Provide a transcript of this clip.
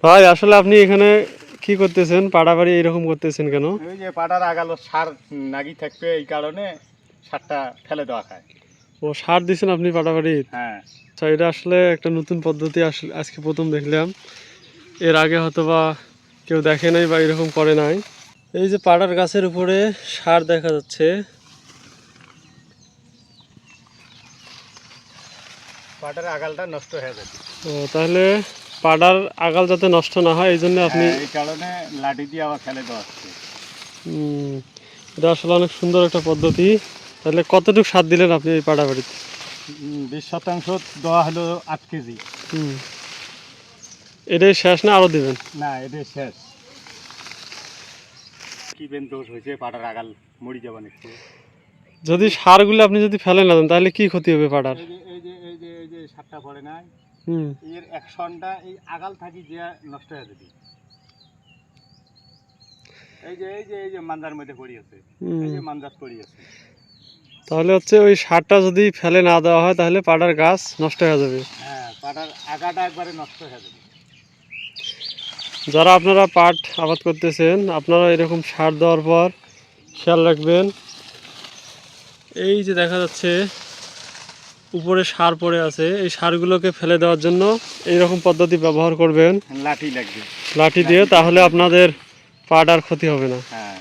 ভাই আসলে আপনি এখানে কি করতেছেন? পাড়াবাড়ি এরকম করতেছেন কেন? ওই যে পাটার আগালো সার নাগি থাকবে এই কারণে সারটা ফেলে দেওয়া খায়। ও সার দিছেন আপনি পাড়াবাড়ি? হ্যাঁ, আচ্ছা, এটা আসলে একটা নতুন পদ্ধতি, আসলে আজকে প্রথম দেখলাম। এর আগে হয়তো বা কেউ দেখে নাই বা এরকম করে নাই। এই যে পাড়ার গাছের উপরে সার দেখা যাচ্ছে। পাটার আগালটা নষ্ট হয়ে যাবে। ও তাহলে পাড়ার আগাল যাতে নষ্ট না হয় এই জন্য আপনি এই কারণে লাঠি দিয়ে আবার ফেলে দেওয়া হচ্ছে। উম, এটা আসলে অনেক সুন্দর একটা পদ্ধতি। তাহলে কতটুকু সার দিলেন আপনি এই পাড়াবাড়িতে? 20% দেওয়া হলো 8 কেজি। হুম, এটাই শেষ না আরও দিবেন? না, এটা শেষ। কি বেন দোষ হয়েছে পাটার আগাল মরি যাবেন একটু। যদি সারগুলো আপনি যদি ফেলে না দেন তাহলে কি ক্ষতি হবে পাড়ার? এই যে সারটা পড়ে নাই, হুম, এর অ্যাকশনটা এই আগাল থাকি যে নষ্ট হয়ে যাবে। এই যে মান্দার মধ্যে পড়ি আছে, এই যে মান্দার পড়ি আছে। তাহলে হচ্ছে ওই সারটা যদি ফেলে না দেওয়া হয় তাহলে পাড়ার গাছ নষ্ট হয়ে যাবে। হ্যাঁ, পাটার আগাটা একবারে নষ্ট হয়ে যাবে। যারা আপনারা পাট আবাদ করতেছেন আপনারা এরকম সার দেওয়ার পর খেয়াল রাখবেন। এই যে দেখা যাচ্ছে উপরে সার পড়ে আছে, এই সারগুলোকে ফেলে দেওয়ার জন্য এইরকম পদ্ধতি ব্যবহার করবেন লাঠি লাগবে। লাঠি দিয়ে, তাহলে আপনাদের পাট আর ক্ষতি হবে না। হ্যাঁ।